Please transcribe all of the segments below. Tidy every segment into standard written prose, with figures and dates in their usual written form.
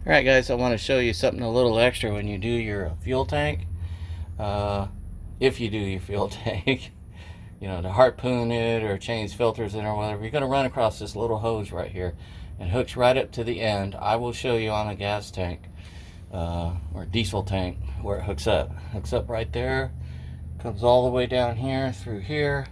Alright guys, I want to show you something a little extra when you do your fuel tank. If you do your fuel tank, you know, to harpoon it or change filters in or whatever, you're going to run across this little hose right here. It hooks right up to the end. I will show you on a gas tank or diesel tank where it hooks up. Hooks up right there, comes all the way down here, through here,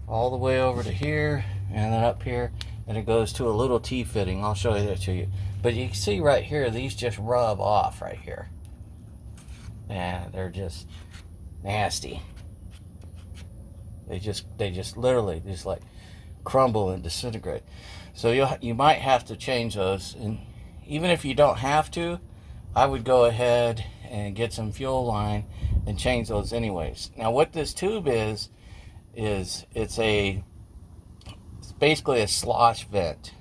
all the way over to here, and then up here, and it goes to a little T-fitting. I'll show you that to you. But you can see right here, these just rub off right here. And they're just nasty. They just literally just like crumble and disintegrate. So you might have to change those. And even if you don't have to, I would go ahead and get some fuel line and change those anyways. Now what this tube is it's basically a slosh vent.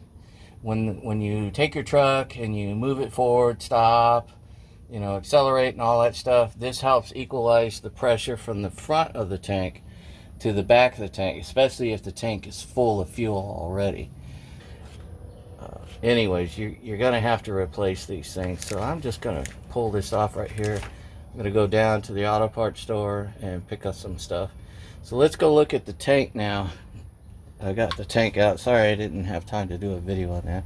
When you take your truck and you move it forward, stop, you know, accelerate and all that stuff, this helps equalize the pressure from the front of the tank to the back of the tank, especially if the tank is full of fuel already. Anyways, you're gonna have to replace these things. So I'm just gonna pull this off right here. I'm gonna go down to the auto parts store and pick up some stuff. So let's go look at the tank now. I got the tank out. Sorry I didn't have time to do a video on that.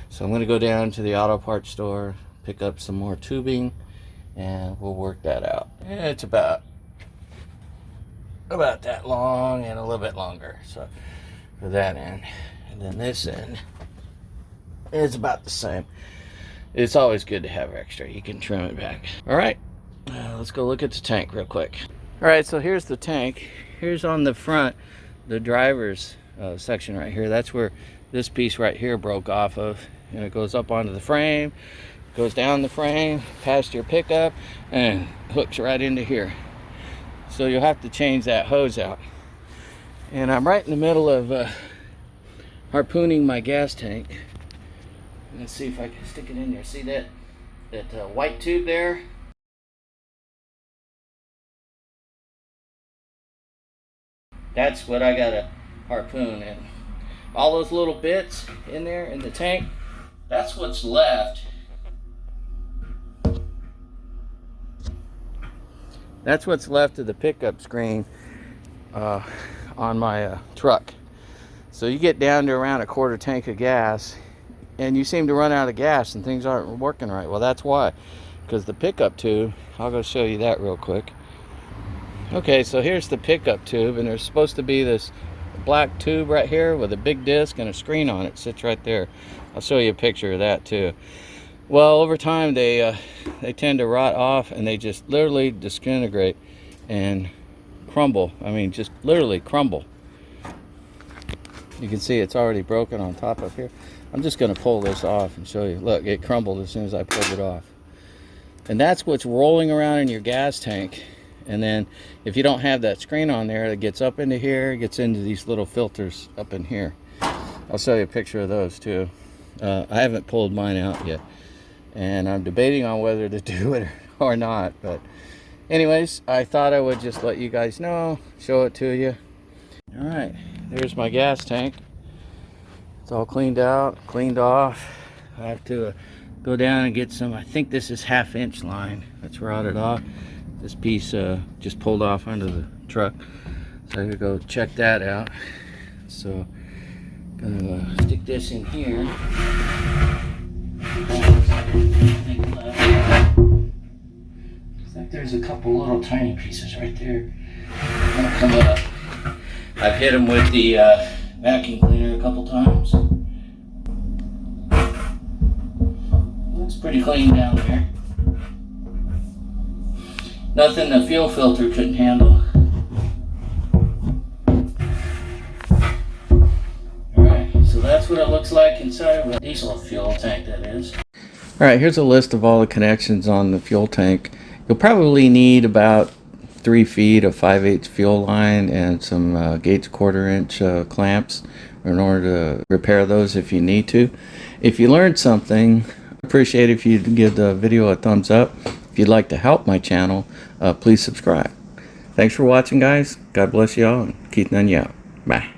So I'm going to go down to the auto parts store, pick up some more tubing, and we'll work that out. It's about that long and a little bit longer. So for that end, and then this end is about the same. It's always good to have extra. You can trim it back. All right, let's go look at the tank real quick. All right, so here's the tank. Here's on the front, the driver's section right here. That's where this piece right here broke off of, and it goes up onto the frame, goes down the frame past your pickup, and hooks right into here. So you'll have to change that hose out. And I'm right in the middle of harpooning my gas tank. Let's see if I can stick it in there. See that white tube there? That's what I gotta harpoon, and all those little bits in there in the tank, that's what's left. That's what's left of the pickup screen on my truck. So you get down to around a quarter tank of gas and you seem to run out of gas and things aren't working right. Well, that's why, because the pickup tube, I'll go show you that real quick. Okay, so here's the pickup tube, and there's supposed to be this black tube right here with a big disc and a screen on it. Sits right there. I'll show you a picture of that too. Well, over time they tend to rot off, and they just literally disintegrate and crumble. I mean, just literally crumble. You can see it's already broken on top of here. I'm just going to pull this off and show you. Look, it crumbled as soon as I pulled it off. And that's what's rolling around in your gas tank. And then if you don't have that screen on there, it gets up into here, gets into these little filters up in here. I'll show you a picture of those too. I haven't pulled mine out yet, and I'm debating on whether to do it or not. But anyways, I thought I would just let you guys know, show it to you. All right, there's my gas tank. It's all cleaned out, cleaned off. I have to go down and get some, I think this is 1/2 inch line that's rotted off. This piece just pulled off under the truck, so I gotta go check that out. So gonna stick this in here. I think there's a couple little tiny pieces right there. Gonna come up. I've hit them with the vacuum cleaner a couple times. Looks pretty clean down there. Nothing the fuel filter couldn't handle. Alright, so that's what it looks like inside of a diesel fuel tank, that is. Alright, here's a list of all the connections on the fuel tank. You'll probably need about 3 feet of 5/8 fuel line and some Gates 1/4 inch clamps in order to repair those if you need to. If you learned something, I'd appreciate it if you'd give the video a thumbs up. If you'd like to help my channel, please subscribe. Thanks for watching, guys. God bless you all, and Keith Nunn out. Bye.